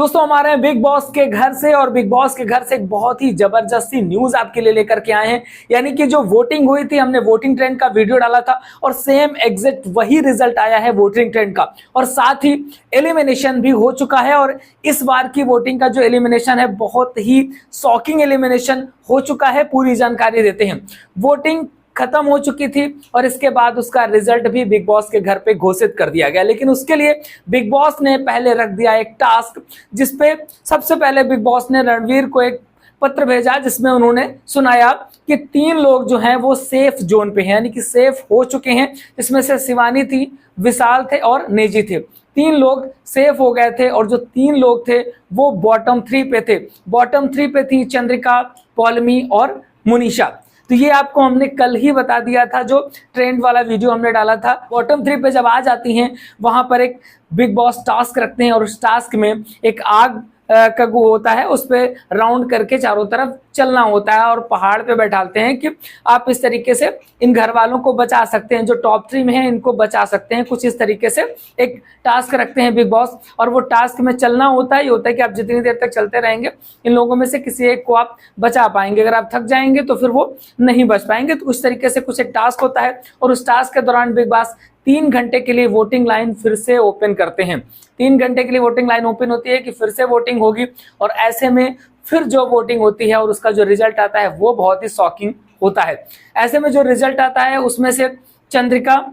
दोस्तों हमारे हैं बिग बॉस के घर से और बिग बॉस के घर से एक बहुत ही जबरदस्त न्यूज आपके लिए लेकर के आए हैं। यानी कि जो वोटिंग हुई थी, हमने वोटिंग ट्रेंड का वीडियो डाला था और सेम एग्जैक्ट वही रिजल्ट आया है वोटिंग ट्रेंड का, और साथ ही एलिमिनेशन भी हो चुका है। और इस बार की वोटिंग का जो एलिमिनेशन है बहुत ही शॉकिंग एलिमिनेशन हो चुका है। पूरी जानकारी देते हैं। वोटिंग खत्म हो चुकी थी और इसके बाद उसका रिजल्ट भी बिग बॉस के घर पे घोषित कर दिया गया, लेकिन उसके लिए बिग बॉस ने पहले रख दिया एक टास्क, जिसपे सबसे पहले बिग बॉस ने रणवीर को एक पत्र भेजा जिसमें उन्होंने सुनाया कि 3 लोग जो हैं वो सेफ जोन पे हैं, यानी कि सेफ हो चुके हैं। इसमें से शिवानी थी, विशाल थे और नेजी थे। 3 लोग सेफ हो गए थे और जो 3 लोग थे वो बॉटम 3 पे थे। बॉटम 3 पे थी चंद्रिका, पौलमी और मुनीषा। तो ये आपको हमने कल ही बता दिया था, जो ट्रेंड वाला वीडियो हमने डाला था। बॉटम 3 पे जब आ जाती हैं वहां पर एक बिग बॉस टास्क रखते हैं और उस टास्क में एक आग का वो होता है, उस पे राउंड करके चारों तरफ चलना होता है और पहाड़ पे बैठाते हैं कि आप इस तरीके से इन घर वालों को बचा सकते हैं, जो टॉप 3 में है इनको बचा सकते हैं। कुछ इस तरीके से एक टास्क रखते हैं बिग बॉस, और वो टास्क में चलना होता है। ये होता है कि आप जितनी देर तक चलते रहेंगे इन लोगों में से किसी एक को आप बचा पाएंगे। अगर आप थक जाएंगे तो फिर वो नहीं बच पाएंगे। तो उस तरीके से कुछ एक टास्क होता है और उस टास्क के दौरान बिग बॉस 3 घंटे के लिए वोटिंग लाइन फिर से ओपन करते हैं। 3 घंटे के लिए वोटिंग लाइन ओपन होती है कि फिर से वोटिंग होगी, और ऐसे में फिर जो वोटिंग होती है और उसका जो रिजल्ट आता है वो बहुत ही शॉकिंग होता है। ऐसे में जो रिजल्ट आता है उसमें से चंद्रिका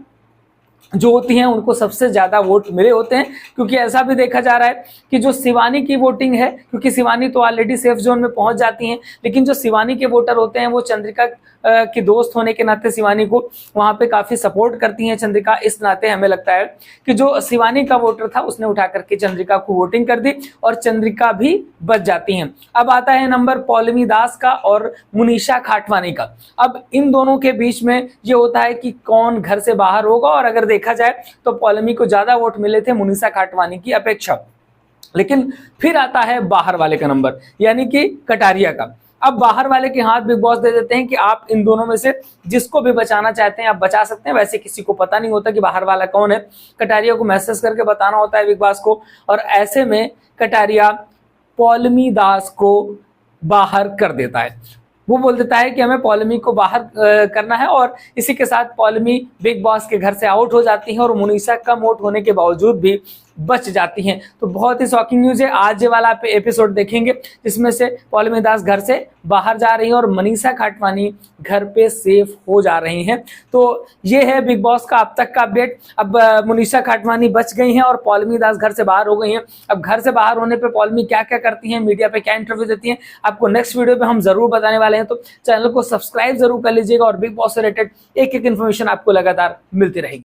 जो होती हैं उनको सबसे ज्यादा वोट मिले होते हैं, क्योंकि ऐसा भी देखा जा रहा है कि जो शिवानी की वोटिंग है, क्योंकि शिवानी तो ऑलरेडी सेफ जोन में पहुंच जाती हैं, लेकिन जो शिवानी के वोटर होते हैं वो चंद्रिका की दोस्त होने के नाते शिवानी को वहां पे काफी सपोर्ट करती हैं चंद्रिका। इस नाते हमें लगता है कि जो शिवानी का वोटर था उसने उठा करके चंद्रिका को वोटिंग कर दी और चंद्रिका भी बच जाती हैं। अब आता है नंबर पौलमी दास का और मुनीषा खाटवानी का। अब इन दोनों के बीच में ये होता है कि कौन घर से बाहर होगा, और अगर देखा जाए तो पौलमी को ज्यादा वोट मिले थे मुनीषा खाटवानी की अपेक्षा। लेकिन फिर आता है बाहर वाले का नंबर, यानी कि कटारिया का। अब बाहर वाले के हाथ बिग बॉस दे देते हैं कि आप इन दोनों में से जिसको भी बचाना चाहते हैं आप बचा सकते हैं। वैसे किसी को पता नहीं होता कि बाहर वाला कौन है, कटारिया को मैसेज करके बताना होता है बिग बॉस को, और ऐसे में कटारिया पौलमी दास को बाहर कर देता है। वो बोल देता है कि हमें पौलमी को बाहर करना है, और इसी के साथ पौलमी बिग बॉस के घर से आउट हो जाती है और मुनीषा कम वोट होने के बावजूद भी बच जाती हैं। तो बहुत ही शॉकिंग न्यूज है। आज ये वाला एपिसोड देखेंगे जिसमें से पौलमी दास घर से बाहर जा रही हैं और मनीषा खाटवानी घर पे सेफ हो जा रही हैं। तो ये है बिग बॉस का अब तक का अपडेट। अब मनीषा खाटवानी बच गई हैं और पौलमी दास घर से बाहर हो गई हैं। अब घर से बाहर होने पे पौलमी क्या क्या करती हैं, मीडिया पे क्या इंटरव्यू देती हैं, आपको नेक्स्ट वीडियो पे हम जरूर बताने वाले हैं। तो चैनल को सब्सक्राइब जरूर कर लीजिएगा और बिग बॉस से रिलेटेड एक एक इन्फॉर्मेशन आपको लगातार मिलती रहेगी।